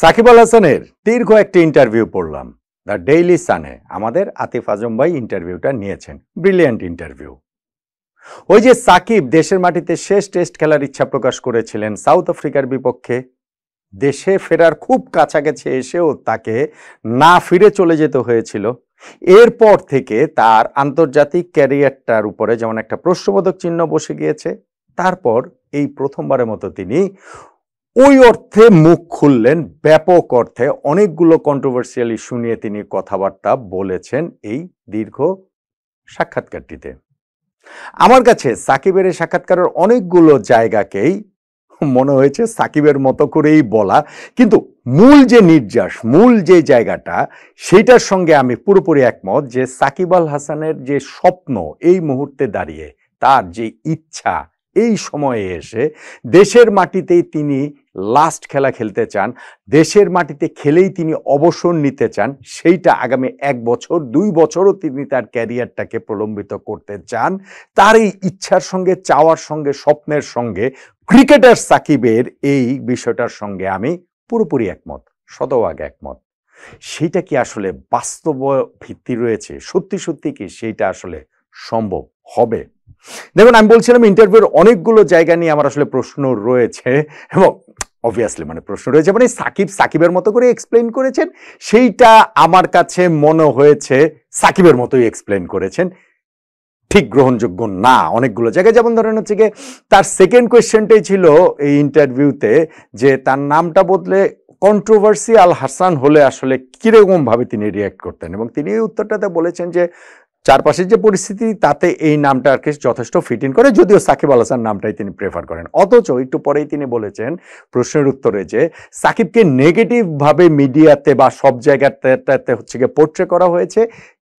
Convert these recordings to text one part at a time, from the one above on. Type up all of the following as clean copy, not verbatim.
সাকিব আল হাসানের দীর্ঘ একটি ইন্টারভিউ পড়লাম দ্য ডেইলি সানে। আমাদের আতিফ আজম ভাই ইন্টারভিউটা নিয়েছেন, ব্রিলিয়ান্ট ইন্টারভিউ। ওই যে সাকিব দেশের মাটিতে শেষ টেস্ট খেলার ইচ্ছা প্রকাশ করেছিলেন সাউথ আফ্রিকার বিপক্ষে, দেশে ফেরার খুব কাছাকাছি এসেও তাকে না ফিরে চলে যেতে হয়েছিল। এরপর থেকে তার আন্তর্জাতিক ক্যারিয়ারটার উপরে যেমন একটা প্রশ্নবোধক চিহ্ন বসে গিয়েছে। তারপর এই প্রথমবারের মতো তিনি ওই অর্থে মুখ খুললেন, ব্যাপক অর্থে অনেকগুলো কন্ট্রোভার্সিয়াল ইস্যু নিয়ে তিনি কথাবার্তা বলেছেন এই দীর্ঘ সাক্ষাৎকারটিতে। আমার কাছে সাকিবের এই সাক্ষাৎকারের অনেকগুলো জায়গাকেই মনে হয়েছে সাকিবের মতো করেই বলা, কিন্তু মূল যে নির্যাস, মূল যে জায়গাটা, সেটার সঙ্গে আমি পুরোপুরি একমত যে সাকিব আল হাসানের যে স্বপ্ন এই মুহূর্তে দাঁড়িয়ে, তার যে ইচ্ছা এই সময়ে এসে দেশের মাটিতেই তিনি লাস্ট খেলা খেলতে চান, দেশের মাটিতে খেলেই তিনি অবসর নিতে চান, সেইটা আগামী 1 বছর 2 বছরও তিনি তার ক্যারিয়ারটাকে প্রলম্বিত করতে চান। তার এই ইচ্ছার সঙ্গে, চাওয়ার সঙ্গে, স্বপ্নের সঙ্গে ক্রিকেটার সাকিবের এই বিষয়টার সঙ্গে আমি পুরোপুরি একমত, শতভাগ একমত। সেইটা কি আসলে বাস্তব ভিত্তি রয়েছে? সত্যি সত্যি কি সেইটা আসলে সম্ভব হবে? দেখুন, আমি বলছিলাম ইন্টারভিউর অনেকগুলো জায়গা নিয়ে আমার আসলে প্রশ্ন রয়েছে, এবং অবভিয়াসলি প্রশ্ন রয়েছে, সাকিবের মতো করে এক্সপ্লেইন করেছেন, সেইটা আমার কাছে মনে হয়েছে সাকিবের মতোই এক্সপ্লেইন করেছেন, ঠিক গ্রহণযোগ্য না অনেকগুলো জায়গায়। যেমন ধরেন হচ্ছে গিয়ে তার সেকেন্ড কোয়েশ্চেনটাই ছিল এই ইন্টারভিউতে যে তার নামটা বদলে কন্ট্রোভার্সি আল হাসান হলে আসলে কিরকম ভাবে তিনি রিয়াক্ট করতেন, এবং তিনি এই উত্তরটাতে বলেছেন যে চারপাশের যে পরিস্থিতি তাতে এই নামটা আর কি যথেষ্ট ফিট ইন করে, যদিও সাকিব আল হাসান নামটাই তিনি প্রেফার করেন। অথচ একটু পরেই তিনি বলেছেন প্রশ্নের উত্তরে যে সাকিবকে নেগেটিভ ভাবে মিডিয়াতে বা সব জায়গাটাতে হচ্ছে গিয়ে পোর্ট্রে করা হয়েছে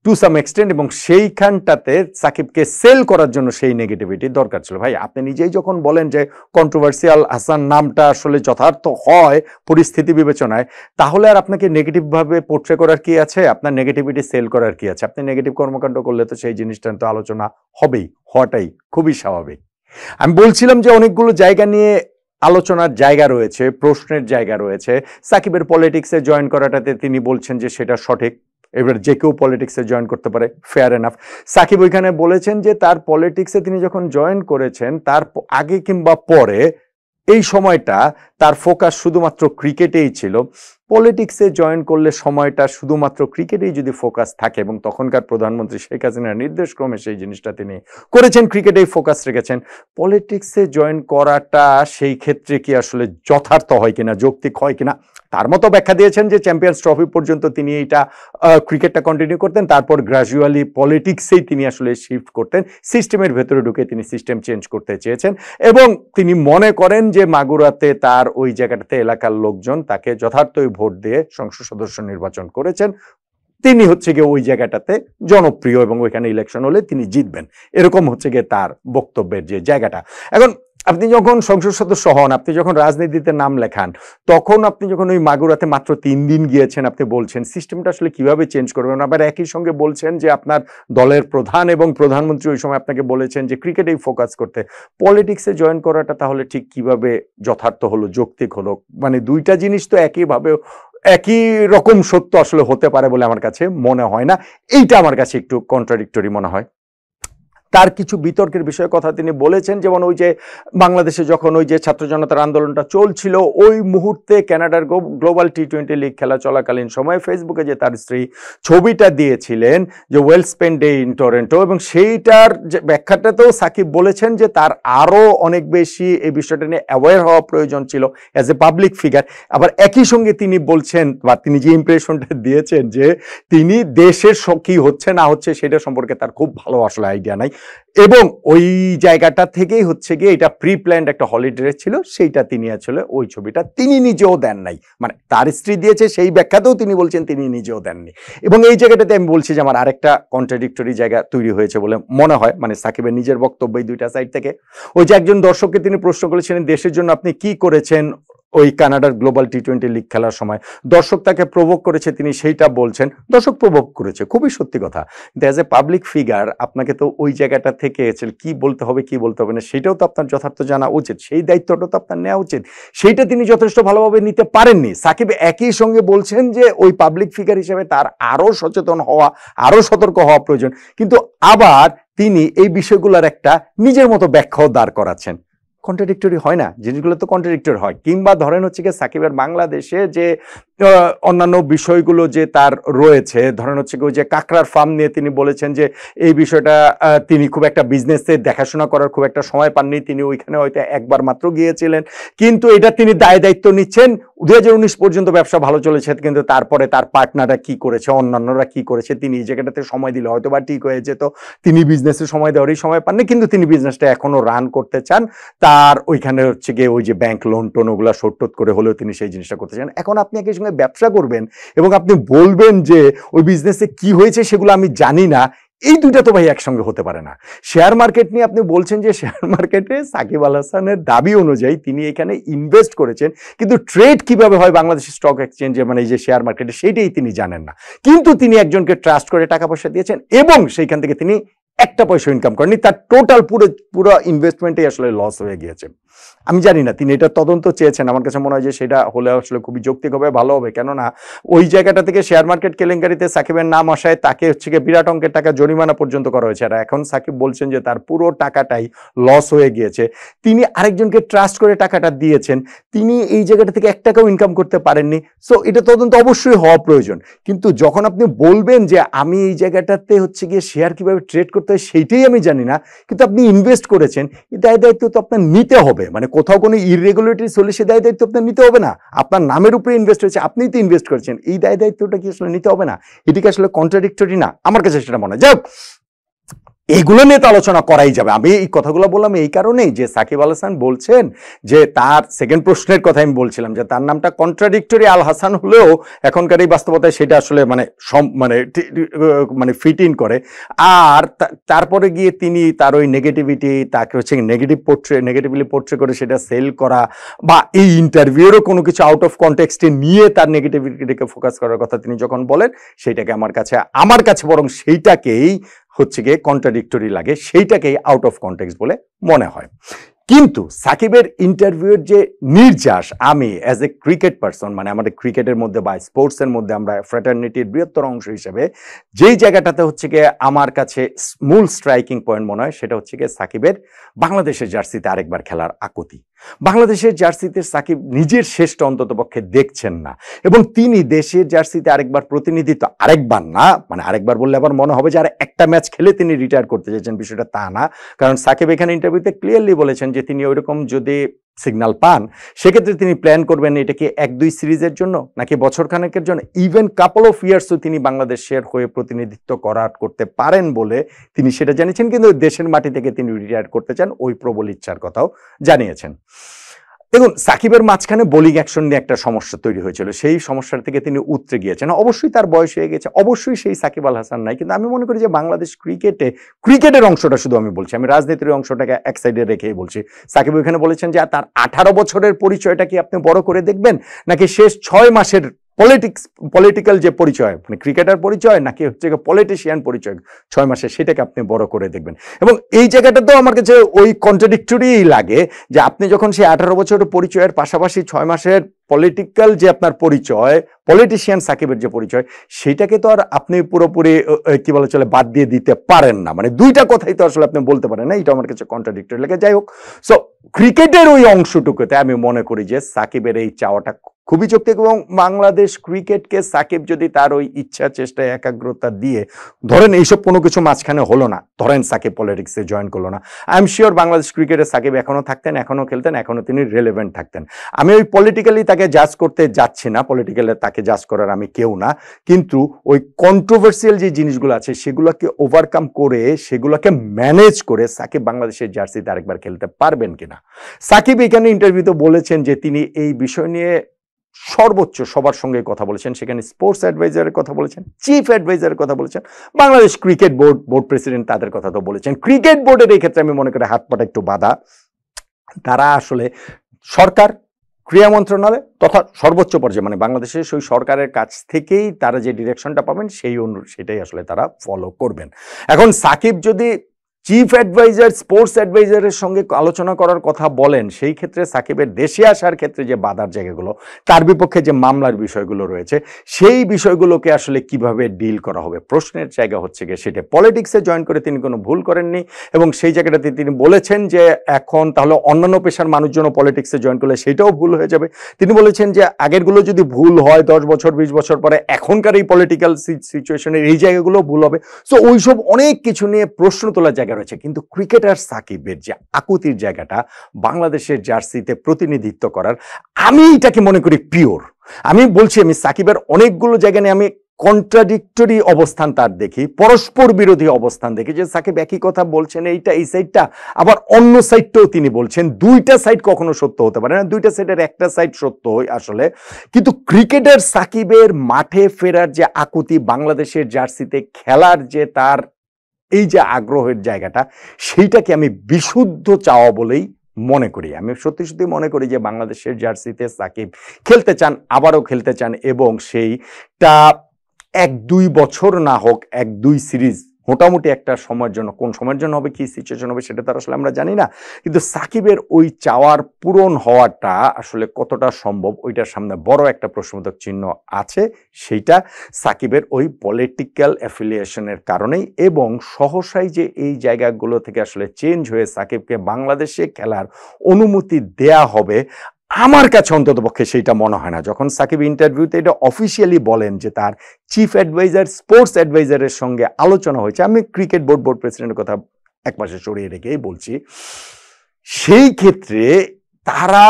টু সাম এক্সটেন্ট, এবং সেইখানটাতে সাকিবকে সেল করার জন্য সেই নেগেটিভিটি দরকার ছিল। ভাই, আপনি নিজেই যখন বলেন যে কন্ট্রোভার্সিয়াল হাসান নামটা আসলে যথার্থ হয় পরিস্থিতি বিবেচনায়, তাহলে আর আপনাকে নেগেটিভ ভাবে পোর্ট্রে করার কি আছে? আপনার নেগেটিভিটি সেল করার কি আছে? আপনি নেগেটিভ কর্মকাণ্ড করলে তো সেই জিনিসটা তো আলোচনা হবেই, হওয়াটাই খুবই স্বাভাবিক। আমি বলছিলাম যে অনেকগুলো জায়গা নিয়ে আলোচনার জায়গা রয়েছে, প্রশ্নের জায়গা রয়েছে। সাকিবের পলিটিক্সে জয়েন করাটাতে তিনি বলছেন যে সেটা সঠিক, এবার যে কেউ পলিটিক্সে জয়েন করতে পারে, ফেয়ার এনাফ। সাকিব ওইখানে বলেছেন যে তার পলিটিক্সে তিনি যখন জয়েন করেছেন তার আগে কিংবা পরে এই সময়টা তার ফোকাস শুধুমাত্র ক্রিকেটেই ছিল। পলিটিক্সে জয়েন করলে সময়টা শুধুমাত্র ক্রিকেটেই যদি ফোকাস থাকে, এবং তখনকার প্রধানমন্ত্রী শেখ হাসিনার নির্দেশক্রমে সেই জিনিসটা তিনি করেছেন, ক্রিকেটেই ফোকাস রেখেছেন, পলিটিক্সে জয়েন করাটা সেই ক্ষেত্রে কি আসলে যথার্থ হয় কিনা, যৌক্তিক হয় কিনা, তার মতো ব্যাখ্যা দিয়েছেন যে চ্যাম্পিয়ন্স ট্রফি পর্যন্ত তিনি এইটা ক্রিকেটটা কন্টিনিউ করতেন, তারপর গ্রাজুয়ালি পলিটিক্সেই তিনি আসলে শিফট করতেন, সিস্টেমের ভেতরে ঢুকে তিনি সিস্টেম চেঞ্জ করতে চেয়েছেন, এবং তিনি মনে করেন যে মাগুরাতে তার ওই জায়গাটাতে এলাকার লোকজন তাকে যথার্থই ভোট দিয়ে সংসদ সদস্য নির্বাচন করেছেন, তিনি হচ্ছে গিয়ে ওই জায়গাটাতে জনপ্রিয় এবং ওইখানে ইলেকশন হলে তিনি জিতবেন, এরকম হচ্ছে গিয়ে তার বক্তব্যের যে জায়গাটা। এখন আপনি যখন সংসদ সদস্য হন, আপনি যখন রাজনীতিতে নাম লেখান, তখন আপনি যখন ওই মাগুরাতে মাত্র 3 দিন গিয়েছেন, আপনি বলছেন সিস্টেমটা আসলে কিভাবে চেঞ্জ করবেন, আবার একই সঙ্গে বলছেন যে আপনার দলের প্রধান এবং প্রধানমন্ত্রী ওই সময় আপনাকে বলেছেন যে ক্রিকেটেই ফোকাস করতে, পলিটিক্সে জয়েন করাটা তাহলে ঠিক কিভাবে যথার্থ হলো, যৌক্তিক হলো? দুইটা জিনিস তো একই রকম সত্য আসলে হতে পারে বলে আমার কাছে মনে হয় না। এইটা আমার কাছে একটু কন্ট্রাডিক্টরি মনে হয়। তার কিছু বিতর্কের বিষয়ে কথা তিনি বলেছেন, যেমন ওই যে বাংলাদেশে যখন ওই যে ছাত্র জনতার আন্দোলনটা চলছিল, ওই মুহূর্তে কানাডার গ্লোবাল টি20 লিগ খেলা চলাকালীন সময়ে ফেসবুকে যে তার স্ত্রী ছবিটা দিয়েছিলেন যে well spend day in Toronto, এবং সেইটার যে ব্যাখ্যাটাতেও সাকিব বলেছেন যে তার আরো অনেক বেশি এই বিষয়টা নিয়ে অ্যাওয়্যার হওয়া প্রয়োজন ছিল অ্যাজ এ পাবলিক ফিগার। আবার একই সঙ্গে তিনি বলছেন, বা তিনি যে ইমপ্রেশনটা দিয়েছেন যে তিনি দেশের কি হচ্ছে না হচ্ছে সেটা সম্পর্কে তার খুব ভালো আসলে আইডিয়া নাই, এবং ওই জায়গাটা থেকেই হচ্ছে গিয়ে এটা প্রি প্ল্যান্ড একটা হলিডে ছিল, সেইটা তিনি আসলে ওই ছবিটা তিনি নিজেও দেন নাই, তার স্ত্রী দিয়েছে সেই ব্যাখ্যাতেও তিনি বলছেন তিনি নিজেও দেননি। এবং এই জায়গাটাতে আমি বলছি যে আমার আরেকটা কন্ট্রাডিক্টরি জায়গা তৈরি হয়েছে বলে মনে হয়, সাকিবের নিজের বক্তব্য এই দুইটা সাইড থেকে। ওই যে একজন দর্শককে তিনি প্রশ্ন করেছিলেন দেশের জন্য আপনি কি করেছেন, ওই কানাডার গ্লোবাল টি20 লিগ খেলার সময় দর্শক তাকে প্রভোক করেছে, তিনি সেইটা বলছেন, দর্শক প্রভোক করেছে, খুবই সত্যি কথা। কিন্তু অ্যাজ এ পাবলিক ফিগার আপনাকে তো ওই জায়গাটা থেকে কি বলতে হবে কি বলতে হবে না সেটাও তো আপনার যথার্থ জানা উচিত, সেই দায়িত্বটা তো আপনার নেওয়া উচিত। সেইটা তিনি যথেষ্ট ভালোভাবে নিতে পারেননি। সাকিব একই সঙ্গে বলছেন যে ওই পাবলিক ফিগার হিসেবে তার আরো সচেতন হওয়া, আরো সতর্ক হওয়া প্রয়োজন, কিন্তু আবার তিনি এই বিষয়গুলোর একটা নিজের মতো ব্যাখ্যাও দাঁড় করাচ্ছেন। কন্ট্রাডিক্টরি হয় না? জিনিসগুলো তো কন্ট্রাডিক্টরি হয়। কিংবা ধরেন হচ্ছে কি সাকিবের বাংলাদেশে যে অন্যান্য বিষয়গুলো যে তার রয়েছে, ধরেন হচ্ছে কি ওই যে কাঁকড়ার ফার্ম নিয়ে তিনি বলেছেন যে এই বিষয়টা তিনি খুব একটা বিজনেসে দেখাশোনা করার খুব একটা সময় পাননি, তিনি ওইখানে হয়তো একবার মাত্র গিয়েছিলেন, কিন্তু এটা তিনি দায় দায়িত্ব নিচ্ছেন। 2019 পর্যন্ত ব্যবসা ভালো চলেছে, কিন্তু তারপরে তার পার্টনাররা কি করেছে, অন্যান্যরা কি করেছে, তিনি এই জায়গাটাতে সময় দিলে হয়তো বা ঠিক হয়ে যেত। তিনি বিজনেসে সময় দেওয়ারই সময় পাননি, কিন্তু তিনি বিজনেসটা এখনো রান করতে চান। তার ওইখানে হচ্ছে গিয়ে ওই যে ব্যাংক লোন টোন ওগুলা শোধ করে হলেও তিনি সেই জিনিসটা করতে চান। এখন আপনি একই সঙ্গে ব্যবসা করবেন এবং আপনি বলবেন যে ওই বিজনেসে কি হয়েছে সেগুলো আমি জানি না, এই দুইটা তো ভাই একসঙ্গে হতে পারে না। শেয়ার মার্কেট নিয়ে আপনি বলছেন যে শেয়ার মার্কেটে সাকিব আল হাসানের দাবি অনুযায়ী তিনি এখানে ইনভেস্ট করেছেন, কিন্তু ট্রেড কিভাবে হয় বাংলাদেশ স্টক এক্সচেঞ্জে, মানে এই যে শেয়ার মার্কেটে, সেইটাই তিনি জানেন না। কিন্তু তিনি একজনকে ট্রাস্ট করে টাকা পয়সা দিয়েছেন এবং সেইখান থেকে তিনি একটা পয়সা ইনকাম করেনি, তার টোটাল পুরো ইনভেস্টমেন্টই আসলে লস হয়ে গিয়েছে। আমি জানি না তিনি এটা তদন্ত চেয়েছেন, আমার কাছে মনে হয় যে সেটা হলে আসলে খুবই যৌক্তিক হবে, ভালো হবে। কেননা ওই জায়গাটা থেকে শেয়ার মার্কেট কেলেঙ্কারিতে সাকিবের নাম আসায় তাকে হচ্ছে গিয়ে বিরাট অঙ্কের টাকা জরিমানা পর্যন্ত করা হয়েছে, আর এখন সাকিব বলছেন যে তার পুরো টাকাটাই লস হয়ে গিয়েছে। তিনি আরেকজনকে ট্রাস্ট করে টাকাটা দিয়েছেন, তিনি এই জায়গাটা থেকে 1 টাকাও ইনকাম করতে পারেননি। সো এটা তদন্ত অবশ্যই হওয়া প্রয়োজন, কিন্তু যখন আপনি বলবেন যে আমি এই জায়গাটাতে হচ্ছে গিয়ে শেয়ার কিভাবে ট্রেড করতে হয় সেইটাই আমি জানি না, কিন্তু আপনি ইনভেস্ট করেছেন, এই দায় দায়িত্ব তো আপনার নিতে হবে। মানে কোথাও কোনো ইররেগুলারিটিস হলে সে দায় দায়িত্ব আপনার নিতে হবে না? আপনার নামের উপরে ইনভেস্ট হয়েছে, আপনিই তো ইনভেস্ট করেছেন, এই দায় দায়িত্বটা কি আসলে নিতে হবে না? এটিকে আসলে কন্ট্রাডিক্টরি না? আমার কাছে সেটা মনে হয়। যাই হোক, এইগুলো নিয়ে তো আলোচনা করাই যাবে। আমি এই কথাগুলো বললাম এই কারণেই যে সাকিব আল হাসান বলছেন যে তার সেকেন্ড প্রশ্নের কথা আমি বলছিলাম যে তার নামটা কন্ট্রাডিক্টরি আল হাসান হলেও এখনকার এই বাস্তবতায় সেটা আসলে মানে ফিট ইন করে। আর তারপরে গিয়ে তিনি তার ওই নেগেটিভিটি, তাকে হচ্ছে নেগেটিভলি পোর্ট্রে করে সেটা সেল করা, বা এই ইন্টারভিউরও কোনো কিছু আউট অফ কনটেক্সটে নিয়ে তার নেগেটিভিটিকে ফোকাস করার কথা তিনি যখন বলেন, সেইটাকে আমার কাছে বরং সেইটাকেই হচ্ছে গিয়ে কন্ট্রাডিক্টরি লাগে, সেইটাকেই আউট অফ কনটেক্সট বলে মনে হয়। কিন্তু সাকিবের ইন্টারভিউয়ের যে নির্যাস, আমি অ্যাজ এ ক্রিকেট পার্সন, মানে আমাদের ক্রিকেটের মধ্যে বা স্পোর্টসের মধ্যে আমরা ফ্র্যাটার্নিটির বৃহত্তর অংশ হিসেবে যেই জায়গাটাতে হচ্ছে গিয়ে আমার কাছে মূল স্ট্রাইকিং পয়েন্ট মনে হয়, সেটা হচ্ছে গিয়ে সাকিবের বাংলাদেশের জার্সিতে আরেকবার খেলার আকুতি। বাংলাদেশের জার্সিতে সাকিব নিজের শেষটা অন্তত পক্ষে দেখছেন না, এবং তিনি দেশের জার্সিতে আরেকবার প্রতিনিধিত্ব, আরেকবার না, মানে আরেকবার বললে আবার মনে হবে যে আর একটা ম্যাচ খেলে তিনি রিটায়ার করতে চাইছেন, বিষয়টা তা না। কারণ সাকিব এখানে ইন্টারভিউতে ক্লিয়ারলি বলেছেন যে তিনি ওইরকম যদি সিগন্যাল পান সেক্ষেত্রে তিনি প্ল্যান করবেন এটা কি 1-2 সিরিজের জন্য নাকি বছরখানেকের জন্য, ইভেন কাপল অফ ইয়ার্সও তিনি বাংলাদেশের হয়ে প্রতিনিধিত্ব করতে পারেন বলে তিনি সেটা জানিয়েছেন। কিন্তু দেশের মাটি থেকে তিনি রিটায়ার করতে চান, ওই প্রবল ইচ্ছার কথাও জানিয়েছেন। দেখুন, সাকিবের মাঝখানে বোলিং অ্যাকশন নিয়ে একটা সমস্যা তৈরি হয়েছিল, সেই সমস্যার থেকে তিনি উতরে গিয়েছেন। অবশ্যই তার বয়স হয়ে গেছে, অবশ্যই সেই সাকিব আল হাসান নাই, কিন্তু আমি মনে করি যে বাংলাদেশ ক্রিকেটের অংশটা শুধু আমি বলছি, আমি রাজনীতির অংশটাকে এক সাইডে রেখেই বলছি। সাকিব এখানে বলেছেন যে তার 18 বছরের পরিচয়টা কি আপনি বড় করে দেখবেন, নাকি শেষ 6 মাসের পলিটিক্যাল যে পরিচয়, মানে ক্রিকেটার পরিচয় নাকি হচ্ছে পলিটিশিয়ান পরিচয় 6 মাসে, সেটাকে আপনি বড় করে দেখবেন। এবং এই জায়গাটা তো আমার কাছে ওই কন্ট্রাডিক্টরি লাগে যে আপনি যখন সেই 18 বছরের পরিচয়ের পাশাপাশি 6 মাসের পলিটিক্যাল যে আপনার পরিচয়, পলিটিশিয়ান সাকিবের যে পরিচয়, সেটাকে তো আর আপনি পুরোপুরি কি বলে চলে বাদ দিয়ে দিতে পারেন না। মানে দুইটা কথাই তো আসলে আপনি বলতে পারেন না, এটা আমার কাছে কন্ট্রাডিক্টরি লাগে। যাই হোক, সো ক্রিকেটের ওই অংশটুকুতে আমি মনে করি যে সাকিবের এই চাওয়াটা খুবই যৌক্তিক, এবং বাংলাদেশ ক্রিকেটকে সাকিব যদি তার ওই ইচ্ছা চেষ্টায় একাগ্রতা দিয়ে, ধরেন এইসব কোনো কিছু মাঝখানে হলো না, ধরেন সাকিব পলিটিক্সে জয়েন করলো না, আই এম শিওর বাংলাদেশ ক্রিকেটে সাকিব এখনো থাকতেন, এখনো খেলতেন, এখনো তিনি রেলেভেন্ট থাকতেন। আমি ওই পলিটিক্যালি তাকে জাজ করতে যাচ্ছি না, পলিটিক্যালি তাকে জাজ করার আমি কেউ না, কিন্তু ওই কন্ট্রোভার্সিয়াল যে জিনিসগুলো আছে সেগুলোকে ওভারকাম করে, সেগুলোকে ম্যানেজ করে সাকিব বাংলাদেশের জার্সিতে আরেকবার খেলতে পারবেন কিনা। সাকিব এখানে ইন্টারভিউতে বলেছেন যে তিনি এই বিষয় নিয়ে সর্বোচ্চ সবার সঙ্গে কথা বলেছেন, সেখানে স্পোর্টস অ্যাডভাইজারের কথা বলেছেন, চিফ অ্যাডভাইজারের কথা বলেছেন, বাংলাদেশ ক্রিকেট বোর্ড প্রেসিডেন্ট তাদের কথা তো বলেছেন। ক্রিকেট বোর্ডের এই ক্ষেত্রে আমি মনে করি হাত পাটা একটু বাঁধা, তারা আসলে সরকার, ক্রীড়া মন্ত্রণালয় তথা সর্বোচ্চ পর্যায়ে মানে বাংলাদেশের সেই সরকারের কাছ থেকেই তারা যে ডিরেকশনটা পাবেন সেটাই আসলে তারা ফলো করবেন। এখন সাকিব যদি চিফ অ্যাডভাইজার স্পোর্টস অ্যাডভাইজারের সঙ্গে আলোচনা করার কথা বলেন, সেই ক্ষেত্রে সাকিবের দেশে আসার ক্ষেত্রে যে বাধার জায়গাগুলো, তার বিপক্ষে যে মামলার বিষয়গুলো রয়েছে, সেই বিষয়গুলোকে আসলে কিভাবে ডিল করা হবে প্রশ্নের জায়গা হচ্ছে গিয়ে সেটা। পলিটিক্সে জয়েন করে তিনি কোনো ভুল করেননি এবং সেই জায়গাটাতে তিনি বলেছেন যে এখন তাহলে অন্যান্য পেশার মানুষজনও পলিটিক্সে জয়েন করলে সেটাও ভুল হয়ে যাবে। তিনি বলেছেন যে আগেরগুলো যদি ভুল হয় 10 বছর 20 বছর পরে এখনকার এই পলিটিক্যাল সিচুয়েশনের এই জায়গাগুলো ভুল হবে। সো ওইসব অনেক কিছু নিয়ে প্রশ্ন তোলার জায়গা রয়েছে। কিন্তু ক্রিকেটার সাকিবের যে আকুতির জায়গাটা বাংলাদেশের জার্সিতে প্রতিনিধিত্ব করার, আমি এটাকে মনে করি পিওর। আমি বলছি আমি সাকিবের অনেকগুলো জায়গা নিয়ে আমি কন্ট্রাডিক্টরি অবস্থান তার দেখি, পরস্পর বিরোধী অবস্থান দেখি, যে সাকিব একই কথা বলছেন এইটা এই সাইডটা, আবার অন্য সাইডটাও তিনি বলছেন। দুইটা সাইড কখনো সত্য হতে পারে না, দুইটা সাইডের একটা সাইড সত্য আসলে। কিন্তু ক্রিকেটার সাকিবের মাঠে ফেরার যে আকুতি, বাংলাদেশের জার্সিতে খেলার যে তার এই যে আগ্রহের জায়গাটা, সেইটাকে আমি বিশুদ্ধ চাওয়া বলেই মনে করি। আমি সত্যি সত্যি মনে করি যে বাংলাদেশের জার্সিতে সাকিব খেলতে চান, আবারও খেলতে চান, এবং সেইটা 1-2 বছর না হোক, 1-2 সিরিজ মোটামুটি একটা সময়ের জন্য, কোন সময়ের জন্য হবে, কি সিচুয়েশন হবে, সেটা তো আসলে আমরা জানি না। কিন্তু সাকিবের ওই চাওয়ার পূরণ হওয়াটা আসলে কতটা সম্ভব, ওইটার সামনে বড় একটা প্রশ্নবোধক চিহ্ন আছে। সেইটা সাকিবের ওই পলিটিক্যাল অ্যাফিলিয়েশনের কারণেই, এবং সহসাই যে এই জায়গাগুলো থেকে আসলে চেঞ্জ হয়ে সাকিবকে বাংলাদেশে খেলার অনুমতি দেয়া হবে, আমার কাছে অন্ততপক্ষে সেইটা মনে হয় না। যখন সাকিব ইন্টারভিউতে এটা অফিসিয়ালি বলেন যে তার চিফ অ্যাডভাইজার স্পোর্টস অ্যাডভাইজারের সঙ্গে আলোচনা হয়েছে, আমি ক্রিকেট বোর্ড প্রেসিডেন্টের কথা একপাশে সরিয়ে রেখেই বলছি, সেই ক্ষেত্রে তারা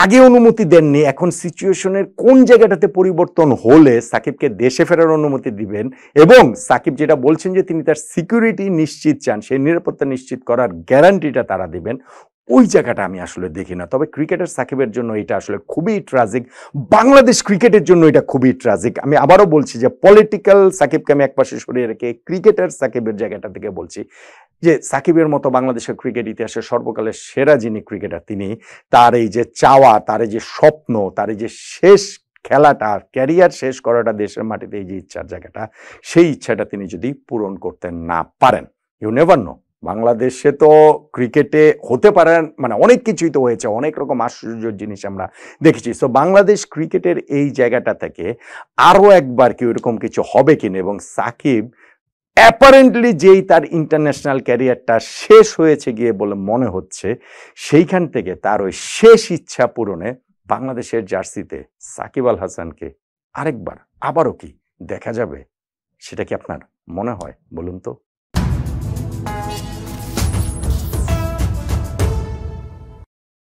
আগে অনুমতি দেননি। এখন সিচুয়েশনের কোন জায়গাটাতে পরিবর্তন হলে সাকিবকে দেশে ফেরার অনুমতি দিবেন, এবং সাকিব যেটা বলছেন যে তিনি তার সিকিউরিটি নিশ্চিত চান, সেই নিরাপত্তা নিশ্চিত করার গ্যারান্টিটা তারা দিবেন, ওই জায়গাটা আমি আসলে দেখি না। তবে ক্রিকেটার সাকিবের জন্য এটা আসলে খুবই ট্রাজিক, বাংলাদেশ ক্রিকেটের জন্য এটা খুবই ট্রাজিক। আমি আবারও বলছি যে পলিটিক্যাল সাকিবকে আমি একপাশে সরিয়ে রেখে ক্রিকেটার সাকিবের জায়গাটা থেকে বলছি যে সাকিবের মতো বাংলাদেশের ক্রিকেট ইতিহাসের সর্বকালের সেরা যিনি ক্রিকেটার, তিনি তার এই যে চাওয়া, তার এই যে স্বপ্ন, তার এই যে শেষ খেলাটা, ক্যারিয়ার শেষ করাটা দেশের মাটিতে, এই যে ইচ্ছার জায়গাটা, সেই ইচ্ছাটা তিনি যদি পূরণ করতে না পারেন, ইউ নেভার নো, বাংলাদেশে তো ক্রিকেটে হতে পারে মানে অনেক কিছুই তো হয়েছে, অনেক রকম আশ্চর্য জিনিস আমরা দেখেছি। সো বাংলাদেশ ক্রিকেটের এই জায়গাটা থেকে আরো একবার কি এরকম কিছু হবে কিনা, এবং সাকিব অ্যাপারেন্টলি যেই তার ইন্টারন্যাশনাল ক্যারিয়ারটা শেষ হয়েছে গিয়ে বলে মনে হচ্ছে, সেইখান থেকে তার ওই শেষ ইচ্ছা পূরণে বাংলাদেশের জার্সিতে সাকিব আল হাসানকে আরেকবার আবারও কি দেখা যাবে, সেটা কি আপনার মনে হয় বলুন তো?